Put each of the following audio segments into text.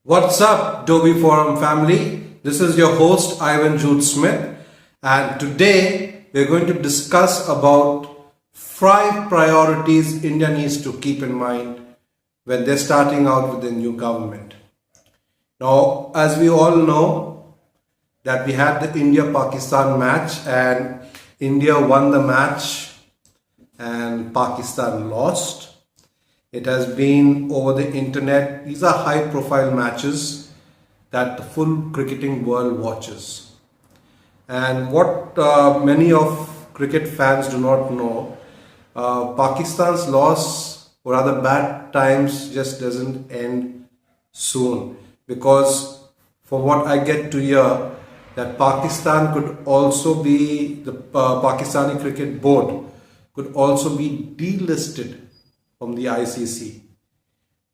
What's up, Dovii Forum family? This is your host Ivan Jude Smith, and today we're going to discuss about 5 priorities India needs to keep in mind when they're starting out with the new government. Now, as we all know, that we had the India-Pakistan match and India won the match and Pakistan lost. It has been over the internet. These are high profile matches that the full cricketing world watches. And what many of cricket fans do not know, Pakistan's loss or other bad times just doesn't end soon. Because from what I get to hear, that Pakistan could also be, the Pakistani Cricket Board could also be delisted from the ICC.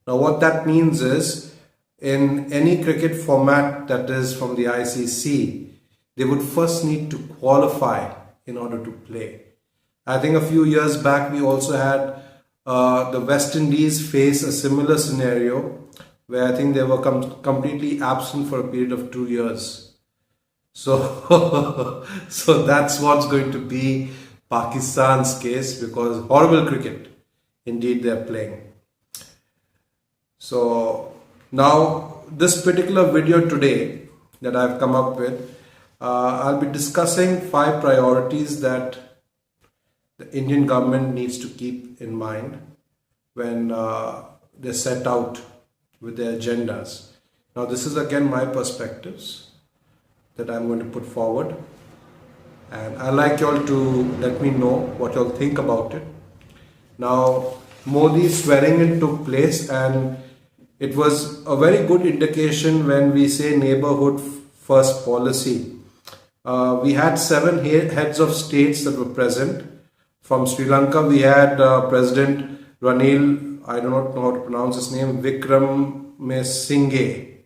Now what that means is, in any cricket format that is from the ICC, they would first need to qualify in order to play. I think a few years back we also had the West Indies face a similar scenario where I think they were completely absent for a period of 2 years. So, so that's what's going to be Pakistan's case, because horrible cricket indeed they're playing. So now this particular video today that I've come up with, I'll be discussing 5 priorities that the Indian government needs to keep in mind when they set out with their agendas. Now this is again my perspectives that I'm going to put forward, and I'd like you all to let me know what you all think about it. Now, Modi's swearing in took place, and it was a very good indication when we say neighborhood first policy. We had 7 heads of states that were present. From Sri Lanka, we had President Ranil, I do not know how to pronounce his name, Wickremesinghe.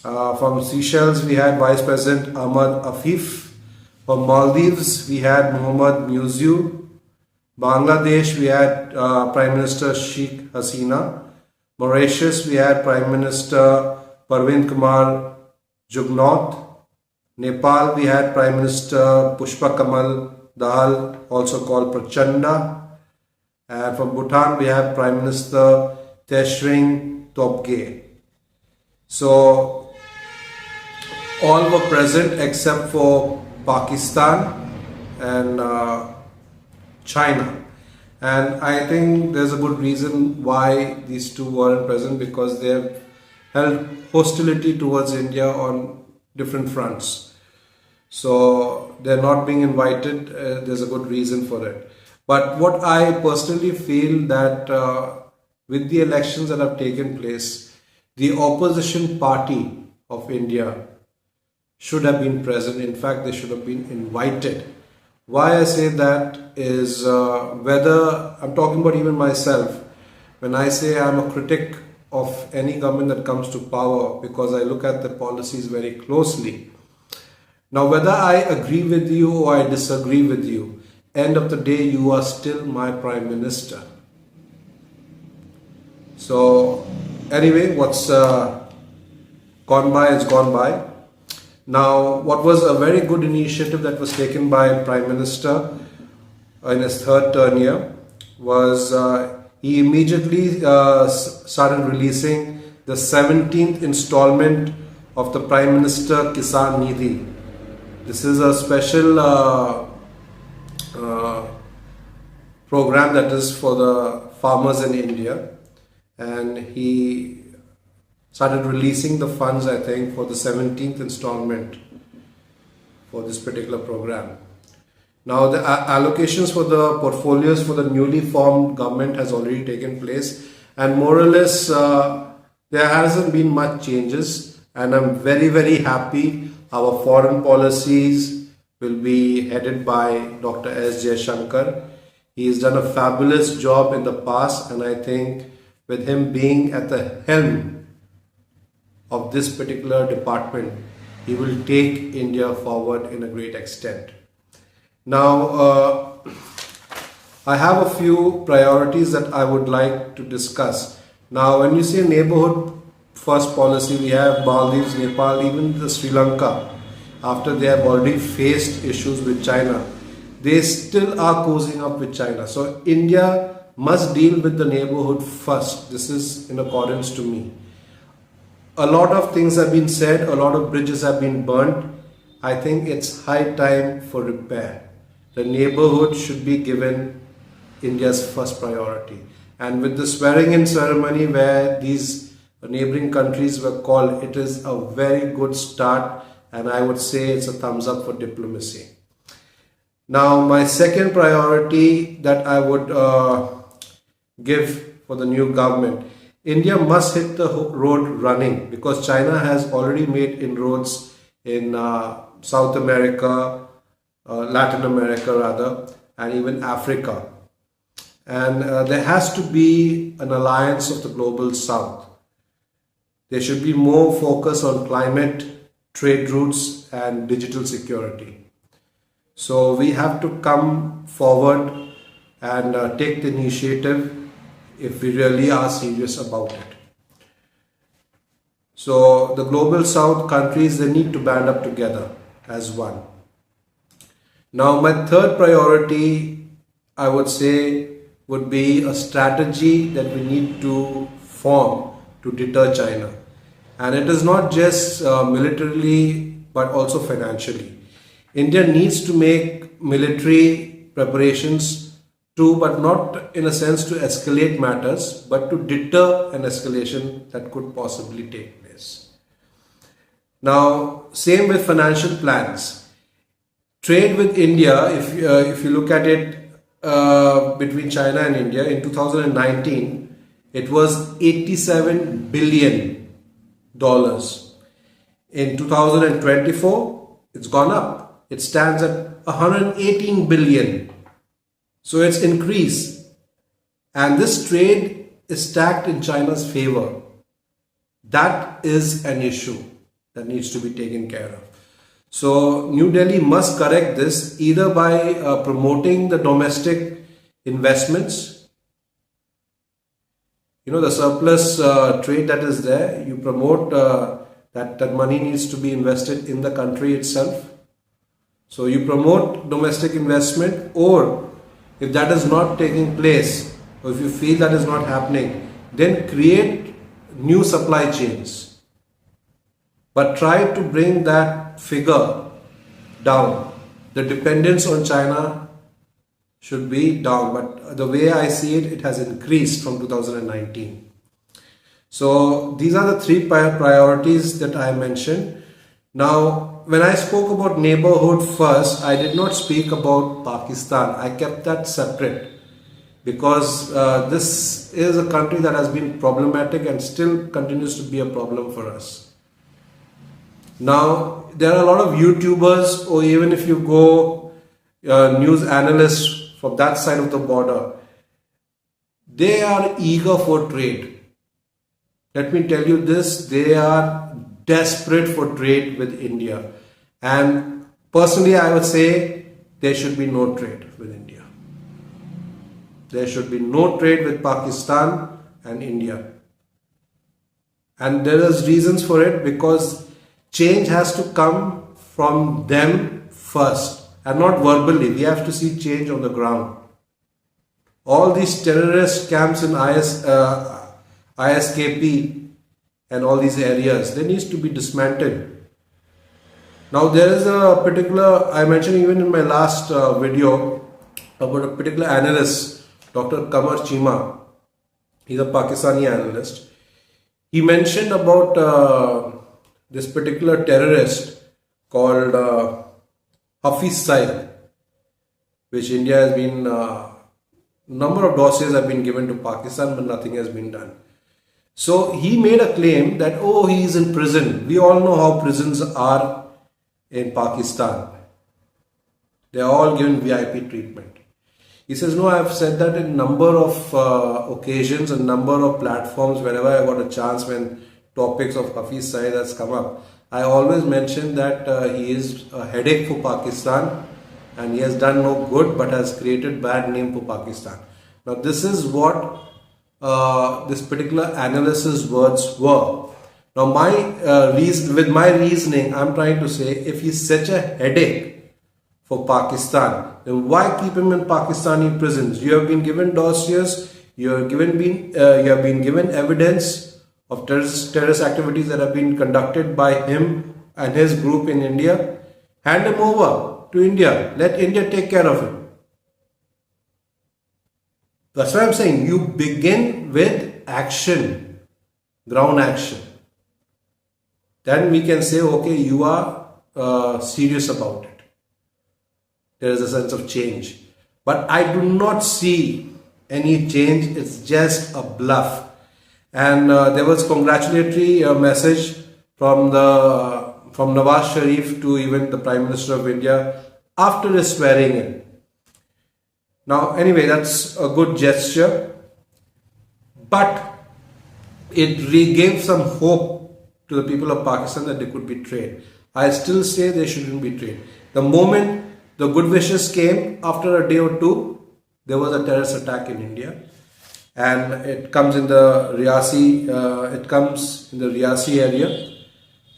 From Seychelles, we had Vice President Ahmad Afif. From Maldives, we had Muhammad Muziu. Bangladesh, we had Prime Minister Sheikh Hasina. Mauritius, we had Prime Minister Parvind Kumar Jugnauth. Nepal, we had Prime Minister Pushpa Kamal Dahal, also called Prachanda. And from Bhutan, we have Prime Minister Tshering Tobgay. So, all were present except for Pakistan and China, and I think there's a good reason why these two weren't present, because they have held hostility towards India on different fronts. So they're not being invited. There's a good reason for it. But what I personally feel that with the elections that have taken place, the opposition party of India should have been present. In fact, they should have been invited. Why I say that is whether I'm talking about even myself, when I say I'm a critic of any government that comes to power, because I look at the policies very closely. Now, whether I agree with you or I disagree with you, end of the day, you are still my Prime Minister. So anyway, what's gone by is gone by. Now, what was a very good initiative that was taken by Prime Minister in his 3rd term here was he immediately started releasing the 17th installment of the Prime Minister Kisan Nidhi. This is a special program that is for the farmers in India, and he started releasing the funds, I think, for the 17th installment for this particular program. Now, the allocations for the portfolios for the newly formed government has already taken place, and more or less there hasn't been much changes, and I'm very, very happy our foreign policies will be headed by Dr.s. He has done a fabulous job in the past, and I think with him being at the helm of this particular department, he will take India forward in a great extent. Now, I have a few priorities that I would like to discuss. Now, when you say neighborhood first policy. We have Maldives, Nepal, even the Sri Lanka. After they have already faced issues with China, they still are cozying up with China. So India must deal with the neighborhood first. This is in accordance to me. A lot of things have been said, a lot of bridges have been burnt. I think it's high time for repair. The neighborhood should be given India's first priority. And with the swearing in ceremony where these neighboring countries were called, it is a very good start, and I would say it's a thumbs up for diplomacy. Now, my second priority that I would give for the new government, India must hit the road running, because China has already made inroads in South America, Latin America rather, and even Africa. And there has to be an alliance of the global south. There should be more focus on climate, trade routes, and digital security. So we have to come forward and take the initiative if we really are serious about it. So the global south countries, they need to band up together as one. Now my third priority, I would say, would be a strategy that we need to form to deter China. And it is not just militarily, but also financially. India needs to make military preparations too, but not in a sense to escalate matters, but to deter an escalation that could possibly take place. Now, same with financial plans. Trade with India, if you look at it between China and India, in 2019, it was $87 billion. In 2024, it's gone up. It stands at 118 billion. So it's increased. And this trade is stacked in China's favor. That is an issue that needs to be taken care of. So New Delhi must correct this either by promoting the domestic investments. You know, the surplus trade that is there, you promote that money needs to be invested in the country itself. So you promote domestic investment, or if that is not taking place, or if you feel that is not happening, then create new supply chains. But try to bring that figure down. The dependence on China should be down, but the way I see it, it has increased from 2019. So these are the three priorities that I mentioned. Now, when I spoke about neighborhood first, I did not speak about Pakistan. I kept that separate because this is a country that has been problematic and still continues to be a problem for us. Now, there are a lot of YouTubers, or even if you go news analysts from that side of the border, they are eager for trade. Let me tell you this, they are desperate for trade with India. And personally, I would say there should be no trade with India. There should be no trade with Pakistan and India. And there is reasons for it, because change has to come from them first and not verbally. We have to see change on the ground. All these terrorist camps in ISKP and all these areas, they need to be dismantled. Now there is a particular, I mentioned even in my last video about a particular analyst, Dr. Kamar Chima. He's a Pakistani analyst. He mentioned about this particular terrorist called Hafiz Saeed, which India has been, number of dossiers have been given to Pakistan, but nothing has been done. So he made a claim that, oh, he is in prison. We all know how prisons are in Pakistan. They are all given VIP treatment. He says, no, I have said that in a number of occasions and number of platforms whenever I got a chance, when topics of Hafiz Saeed has come up. I always mention that he is a headache for Pakistan and he has done no good but has created bad name for Pakistan. Now this is what this particular analyst's words were. Now, with my reasoning, I'm trying to say, if he's such a headache for Pakistan, then why keep him in Pakistani prisons? You have been given dossiers, you have been given evidence of terrorist activities that have been conducted by him and his group in India. Hand him over to India. Let India take care of him. That's why I'm saying you begin with action, ground action. Then we can say, okay, you are serious about it. There is a sense of change. But I do not see any change. It's just a bluff. And there was congratulatory message from Nawaz Sharif to even the Prime Minister of India after his swearing in. Now, anyway, that's a good gesture. But it gave some hope to the people of Pakistan that they could be trained. I still say they shouldn't be trained. The moment the good wishes came, after a day or two, there was a terrorist attack in India, and it comes in the Riyasi area,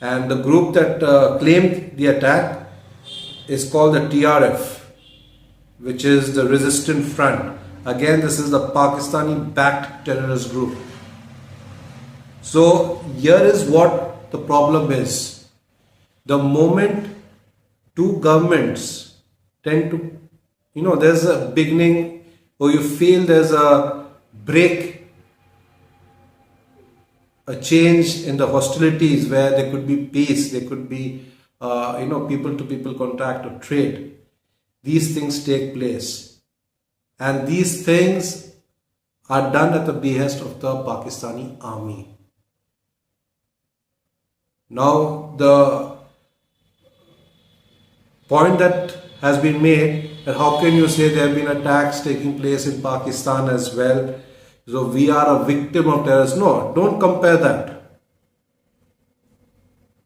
and the group that claimed the attack is called the TRF, which is the Resistant Front. Again, this is the Pakistani-backed terrorist group. So here is what the problem is. The moment two governments tend to, there's a beginning, or you feel there's a break, a change in the hostilities where there could be peace, there could be, people to people contact or trade. These things take place. And these things are done at the behest of the Pakistani army. Now, the point that has been made, that how can you say there have been attacks taking place in Pakistan as well, so we are a victim of terrorism? No, don't compare that.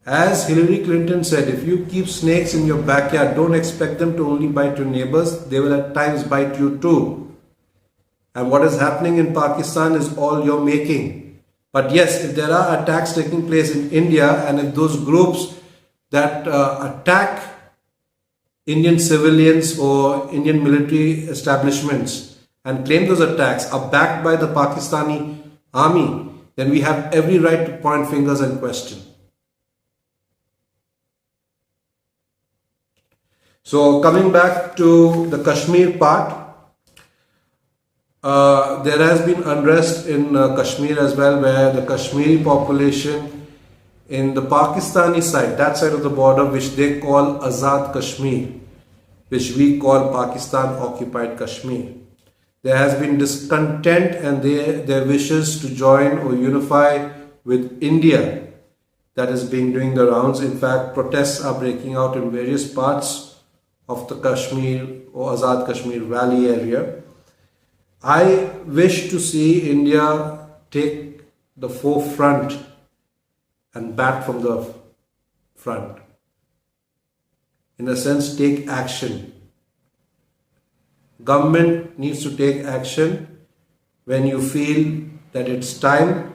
As Hillary Clinton said, if you keep snakes in your backyard, don't expect them to only bite your neighbors, they will at times bite you too. And what is happening in Pakistan is all your making. But yes, if there are attacks taking place in India, and if those groups that attack Indian civilians or Indian military establishments and claim those attacks are backed by the Pakistani army, then we have every right to point fingers and question. So coming back to the Kashmir part, there has been unrest in Kashmir as well, where the Kashmiri population in the Pakistani side, that side of the border, which they call Azad Kashmir, which we call Pakistan occupied Kashmir, there has been discontent and their wishes to join or unify with India that is doing the rounds. In fact, protests are breaking out in various parts of the Kashmir or Azad Kashmir Valley area. I wish to see India take the forefront and bat from the front. In a sense, take action. Government needs to take action when you feel that it's time.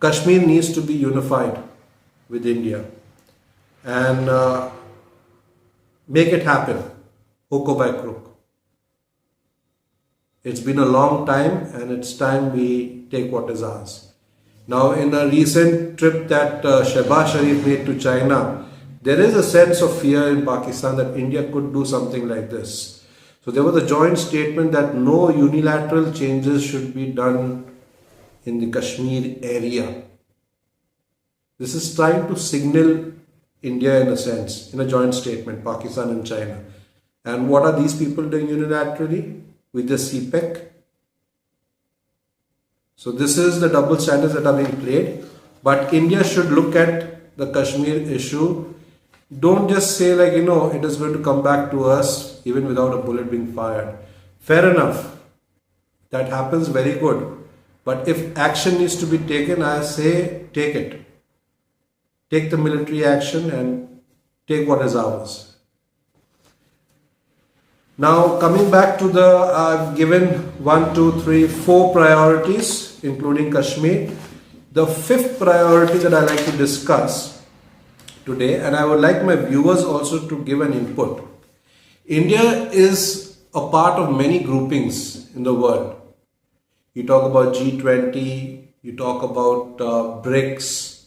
Kashmir needs to be unified with India and make it happen, hook or by crook. It's been a long time, and it's time we take what is ours. Now, in a recent trip that Shehbaz Sharif made to China, there is a sense of fear in Pakistan that India could do something like this. So there was a joint statement that no unilateral changes should be done in the Kashmir area. This is trying to signal India in a sense, in a joint statement, Pakistan and China. And what are these people doing unilaterally? With the CPEC. So this is the double standards that are being played. But India should look at the Kashmir issue. Don't just say like, it is going to come back to us even without a bullet being fired. Fair enough. That happens, very good. But if action needs to be taken, I say take it. Take the military action and take what is ours. Now, coming back to I've given 1, 2, 3, 4 priorities, including Kashmir. The fifth priority that I like to discuss today, and I would like my viewers also to give an input. India is a part of many groupings in the world. You talk about G20, you talk about BRICS.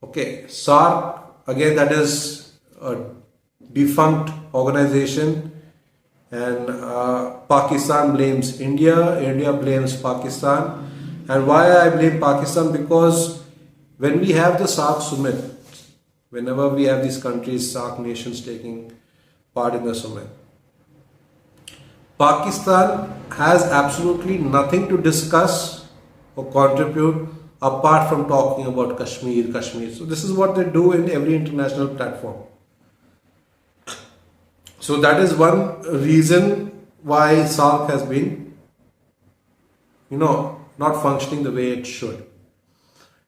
Okay, SARC, again, that is a defunct organization, and Pakistan blames India, India blames Pakistan. And why I blame Pakistan? Because when we have the SARC summit, whenever we have these countries, SARC nations taking part in the summit, Pakistan has absolutely nothing to discuss or contribute apart from talking about Kashmir. So this is what they do in every international platform. So that is one reason why SARC has been, not functioning the way it should.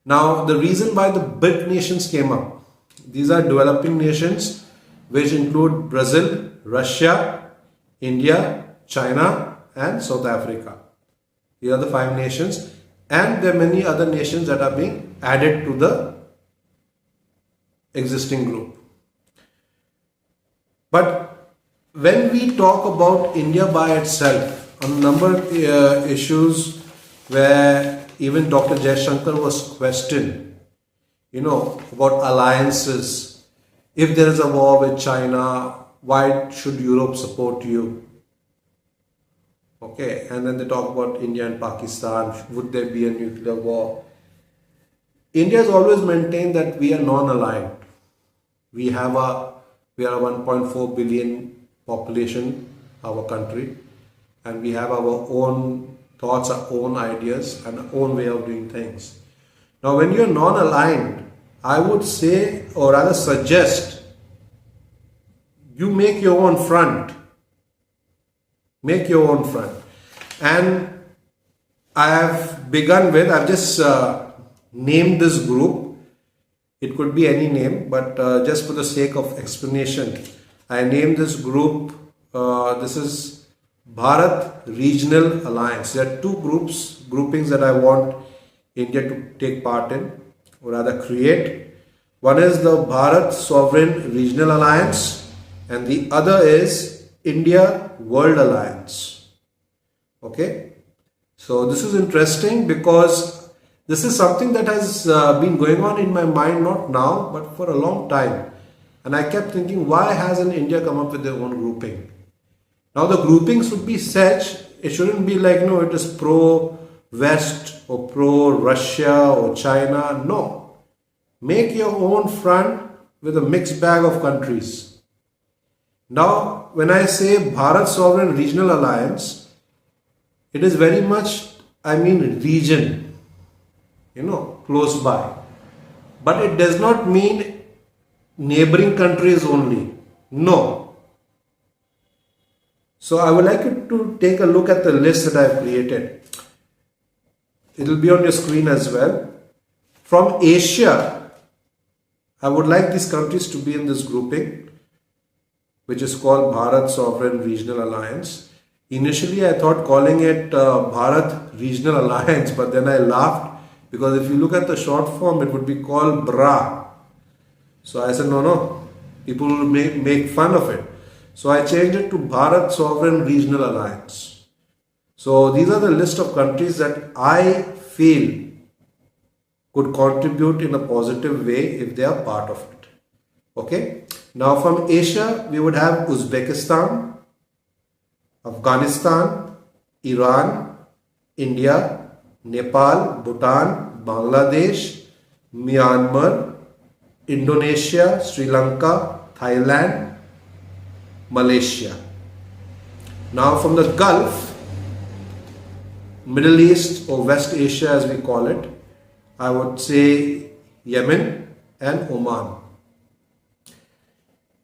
Now, the reason why the BRIC nations came up, these are developing nations which include Brazil, Russia, India, China and South Africa. These are the 5 nations, and there are many other nations that are being added to the existing group. But when we talk about India by itself, on a number of issues where even Dr. Jaishankar was questioned, about alliances. If there is a war with China, why should Europe support you? Okay, and then they talk about India and Pakistan. Would there be a nuclear war? India has always maintained that we are non-aligned. We are a 1.4 billion population, our country, and we have our own thoughts, our own ideas, and our own way of doing things. Now, when you're non-aligned, I would say, or rather suggest, you make your own front. Make your own front. And I have begun with, I've just named this group. It could be any name, but just for the sake of explanation, I named this group, this is Bharat Regional Alliance. There are 2 groupings that I want India to take part in, or rather create. One is the Bharat Sovereign Regional Alliance, and the other is India World Alliance. Okay, so this is interesting because this is something that has been going on in my mind, not now, but for a long time. And I kept thinking, why hasn't India come up with their own grouping? Now the groupings should be such, it shouldn't be like, it is pro-West or pro-Russia or China. No. Make your own front with a mixed bag of countries. Now, when I say Bharat Sovereign Regional Alliance, it is very much, region, close by. But it does not mean neighboring countries only. No. So I would like you to take a look at the list that I have created. It will be on your screen as well. From Asia, I would like these countries to be in this grouping, which is called Bharat Sovereign Regional Alliance. Initially, I thought calling it Bharat Regional Alliance, but then I laughed because if you look at the short form, it would be called BRA. So I said, no, people will make fun of it. So I changed it to Bharat Sovereign Regional Alliance. So these are the list of countries that I feel could contribute in a positive way if they are part of it. Okay. Now from Asia, we would have Uzbekistan, Afghanistan, Iran, India, Nepal, Bhutan, Bangladesh, Myanmar, Indonesia, Sri Lanka, Thailand, Malaysia. Now from the Gulf, Middle East or West Asia as we call it, I would say Yemen and Oman.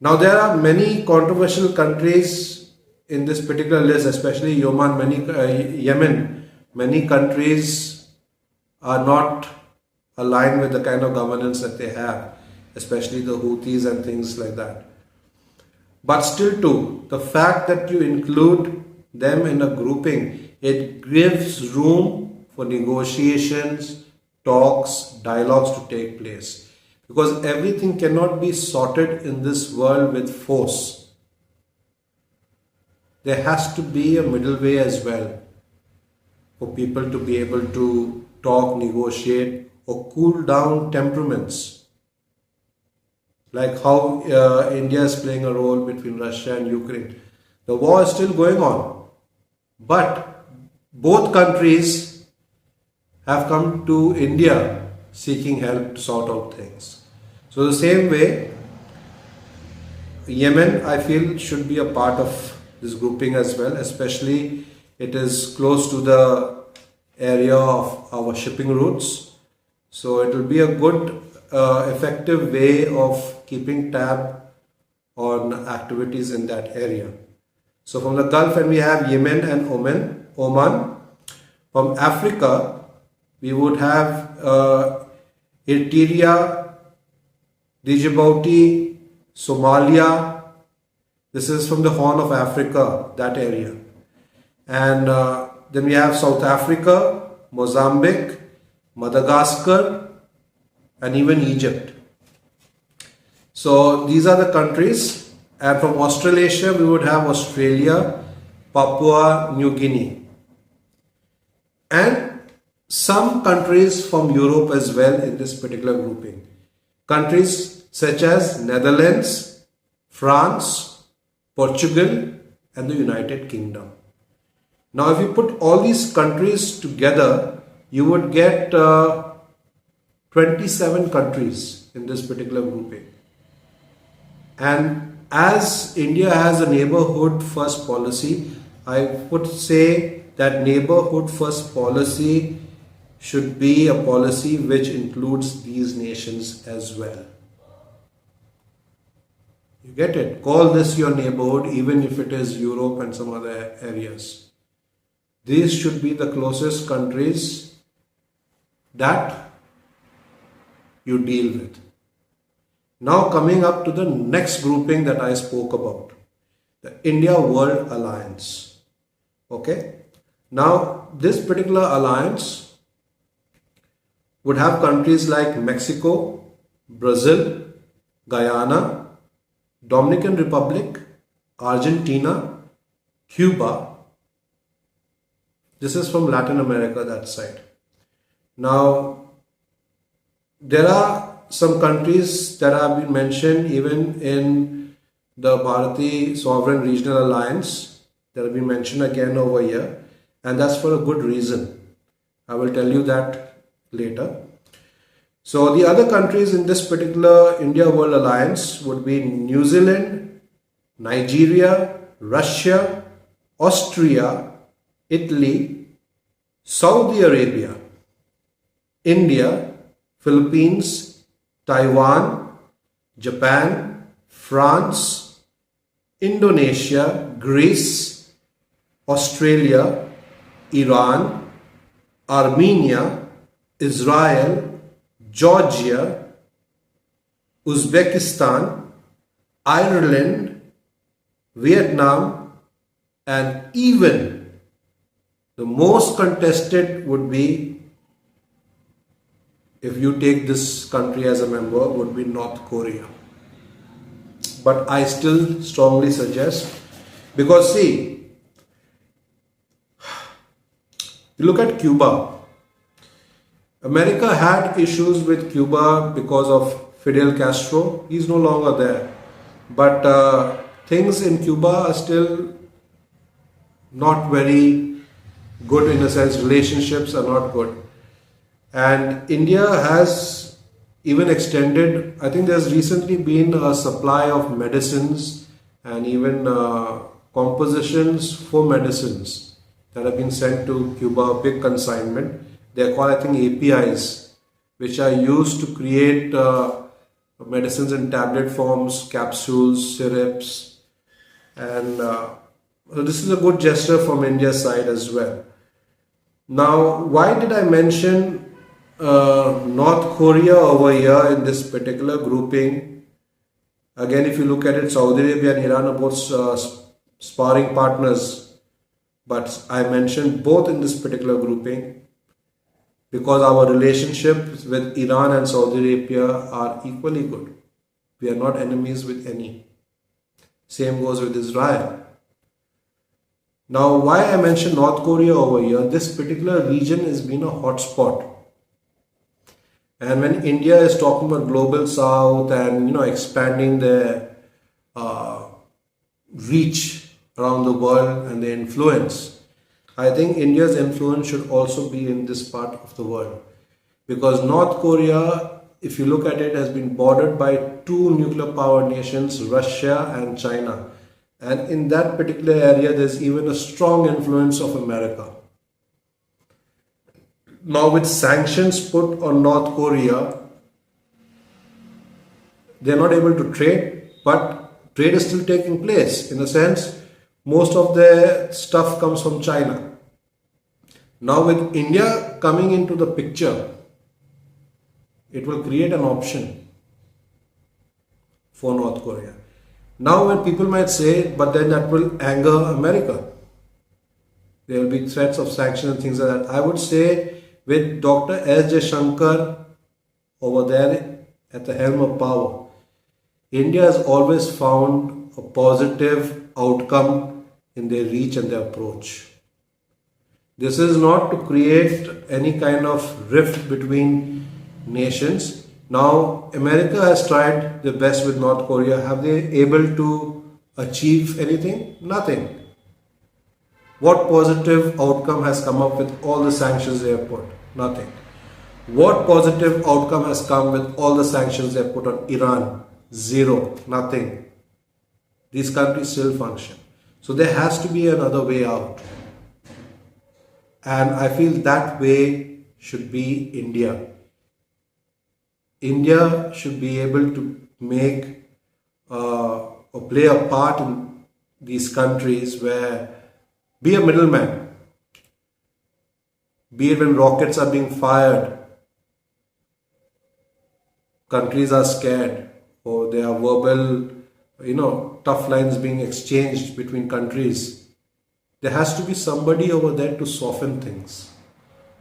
Now there are many controversial countries in this particular list, especially Yemen. Many countries are not aligned with the kind of governance that they have, especially the Houthis and things like that. But still too, the fact that you include them in a grouping, it gives room for negotiations, talks, dialogues to take place. Because everything cannot be sorted in this world with force. There has to be a middle way as well for people to be able to talk, negotiate, or cool down temperaments. Like how India is playing a role between Russia and Ukraine. The war is still going on. But both countries have come to India seeking help to sort out things. So the same way, Yemen, I feel, should be a part of this grouping as well, especially it is close to the area of our shipping routes. So it will be a good, effective way of keeping tab on activities in that area. So from the Gulf, and we have Yemen and Oman. From Africa, we would have Eritrea, Djibouti, Somalia. This is from the Horn of Africa, that area. And then we have South Africa, Mozambique, Madagascar, and even Egypt. So these are the countries. And from Australasia, we would have Australia, Papua New Guinea. And some countries from Europe as well in this particular grouping. Countries such as Netherlands, France, Portugal, and the United Kingdom. Now, if you put all these countries together, you would get 27 countries in this particular grouping. And as India has a neighborhood first policy, I would say that neighborhood first policy should be a policy which includes these nations as well. You get it? Call this your neighborhood, even if it is Europe and some other areas. These should be the closest countries that you deal with. Now coming up to the next grouping that I spoke about, the India World Alliance. Okay. Now this particular alliance would have countries like Mexico, Brazil, Guyana, Dominican Republic, Argentina, Cuba. This is from Latin America, that side. Now, there are some countries that have been mentioned even in the Bharati Sovereign Regional Alliance that have been mentioned again over here, and that's for a good reason. I will tell you that later. So the other countries in this particular India World Alliance would be New Zealand, Nigeria, Russia, Austria, Italy, Saudi Arabia, India, Philippines, Taiwan, Japan, France, Indonesia, Greece, Australia, Iran, Armenia, Israel, Georgia, Uzbekistan, Ireland, Vietnam, and even the most contested would be, if you take this country as a member, would be North Korea. But I still strongly suggest, because see, you look at Cuba. America had issues with Cuba because of Fidel Castro. He's no longer there. But things in Cuba are still not very good, in a sense. Relationships are not good. And India has even extended, I think there's recently been a supply of medicines and even compositions for medicines that have been sent to Cuba, a big consignment. They're called, I think, APIs, which are used to create medicines in tablet forms, capsules, syrups. And so this is a good gesture from India's side as well. Now, why did I mention North Korea over here in this particular grouping? Again, if you look at it, Saudi Arabia and Iran are both sparring partners. But I mentioned both in this particular grouping. because our relationships with Iran and Saudi Arabia are equally good. We are not enemies with any. Same goes with Israel. Now, why I mentioned North Korea over here, this particular region has been a hotspot. And when India is talking about global south and expanding their reach around the world and their influence, I think India's influence should also be in this part of the world. Because North Korea, if you look at it, has been bordered by two nuclear power nations, Russia and China. And in that particular area, there's even a strong influence of America. Now, with sanctions put on North Korea, they're not able to trade, but trade is still taking place. In a sense, most of their stuff comes from China. Now, with India coming into the picture, it will create an option for North Korea. Now, when people might say, but then that will anger America. There will be threats of sanctions and things like that. I would say, with Dr.s over there at the helm of power, India has always found a positive outcome in their reach and their approach. This is not to create any kind of rift between nations. Now, America has tried their best with North Korea. Have they able to achieve anything? Nothing. What positive outcome has come up with all the sanctions they have put? Nothing. What positive outcome has come with all the sanctions they have put on Iran? Zero. Nothing. These countries still function. So there has to be another way out. And I feel that way should be India. India should be able to make or play a part in these countries where, be a middleman, be it when rockets are being fired, countries are scared, or there are verbal, tough lines being exchanged between countries. There has to be somebody over there to soften things.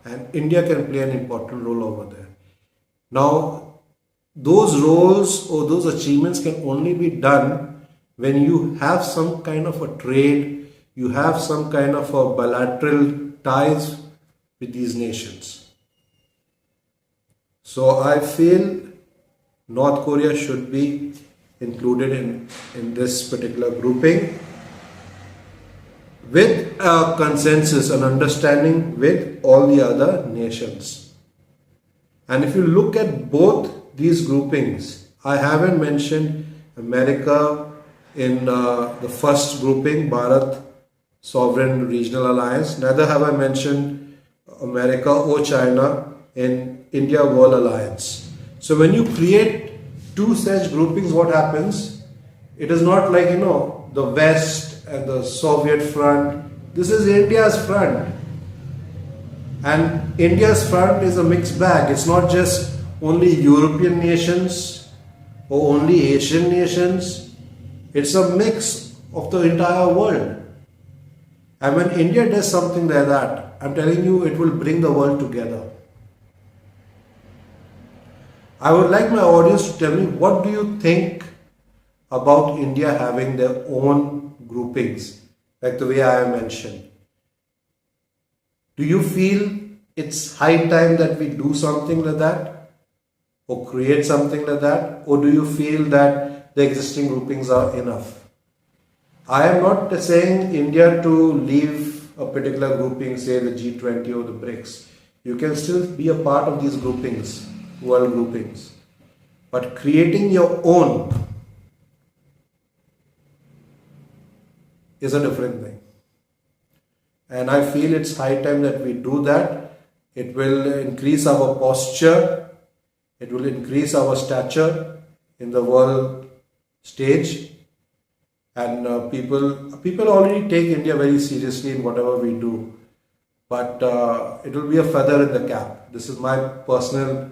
And India can play an important role over there. Now, those roles or those achievements can only be done when you have some kind of a trade, you have some kind of a bilateral ties with these nations. So I feel North Korea should be included in this particular grouping with a consensus and understanding with all the other nations. And if you look at both these groupings, I haven't mentioned America in the first grouping, Bharat Sovereign Regional Alliance. Neither have I mentioned America or China in India World Alliance. So when you create two such groupings, what happens? It is not like, the West and the Soviet front. This is India's front. And India's front is a mixed bag. It's not just only European nations or only Asian nations. It's a mix of the entire world. And when India does something like that, I'm telling you, it will bring the world together. I would like my audience to tell me, what do you think about India having their own groupings, like the way I mentioned? Do you feel it's high time that we do something like that? Or create something like that? Or do you feel that the existing groupings are enough? I am not saying India to leave a particular grouping, say the G20 or the BRICS. You can still be a part of these groupings, world groupings. But creating your own is a different thing. And I feel it's high time that we do that. It will increase our posture. It will increase our stature in the world stage. And people already take India very seriously in whatever we do. But it will be a feather in the cap. This is my personal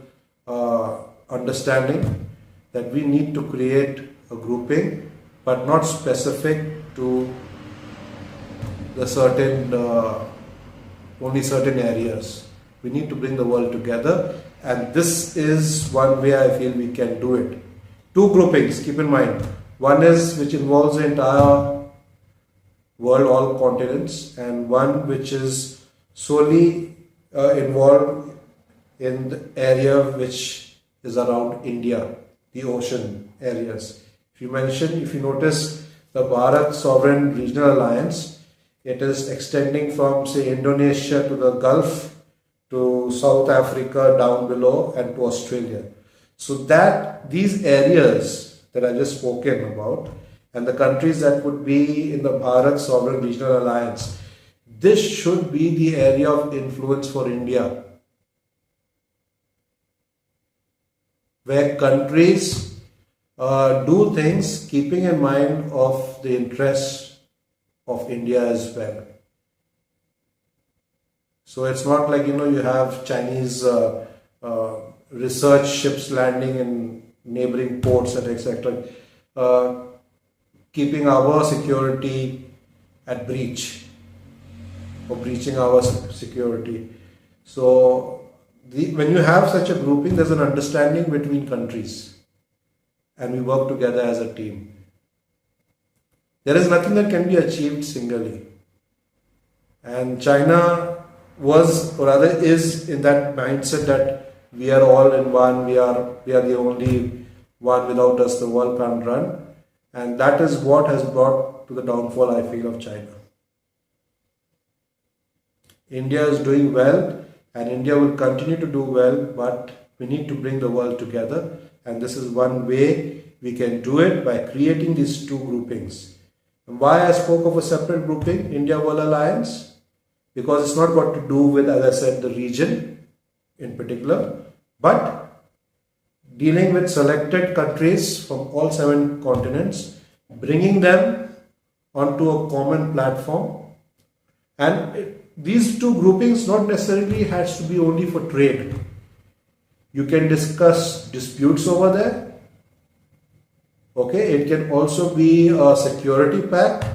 understanding, that we need to create a grouping, but not specific to the certain only certain areas. We need to bring the world together, and this is one way I feel we can do it. Two groupings, keep in mind. One is which involves the entire world, all continents, and one which is solely involved in the area which is around India, the ocean areas. If you notice the Bharat Sovereign Regional Alliance, it is extending from, say, Indonesia to the Gulf, to South Africa down below, and to Australia. So that these areas that I just spoken about, and the countries that would be in the Bharat Sovereign Regional Alliance, this should be the area of influence for India, where countries do things keeping in mind of the interests of India as well. So it's not like, you have Chinese research ships landing in neighboring ports and etc. Keeping our security at breach or breaching our security. So when you have such a grouping, there's an understanding between countries and we work together as a team. There is nothing that can be achieved singly. And China was, or rather is, in that mindset that we are all in one, we are the only one, without us the world can't run. And that is what has brought to the downfall, I feel, of China. India is doing well, and India will continue to do well, but we need to bring the world together, and this is one way we can do it, by creating these two groupings. And why I spoke of a separate grouping, India World Alliance? Because it's not got to do with, as I said, the region in particular, but dealing with selected countries from all 7 continents, bringing them onto a common platform. And these two groupings not necessarily has to be only for trade. You can discuss disputes over there. Okay, it can also be a security pact,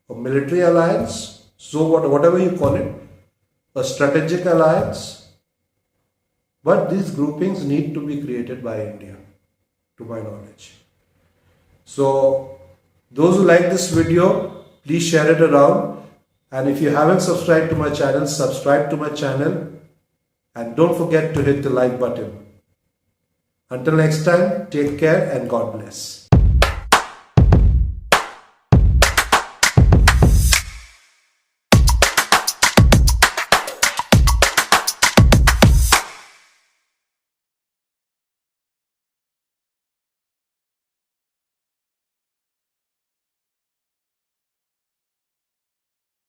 a military alliance, so whatever you call it, a strategic alliance. But these groupings need to be created by India, to my knowledge. So those who like this video, please share it around. And if you haven't subscribed to my channel, subscribe to my channel. And don't forget to hit the like button. Until next time, take care and God bless.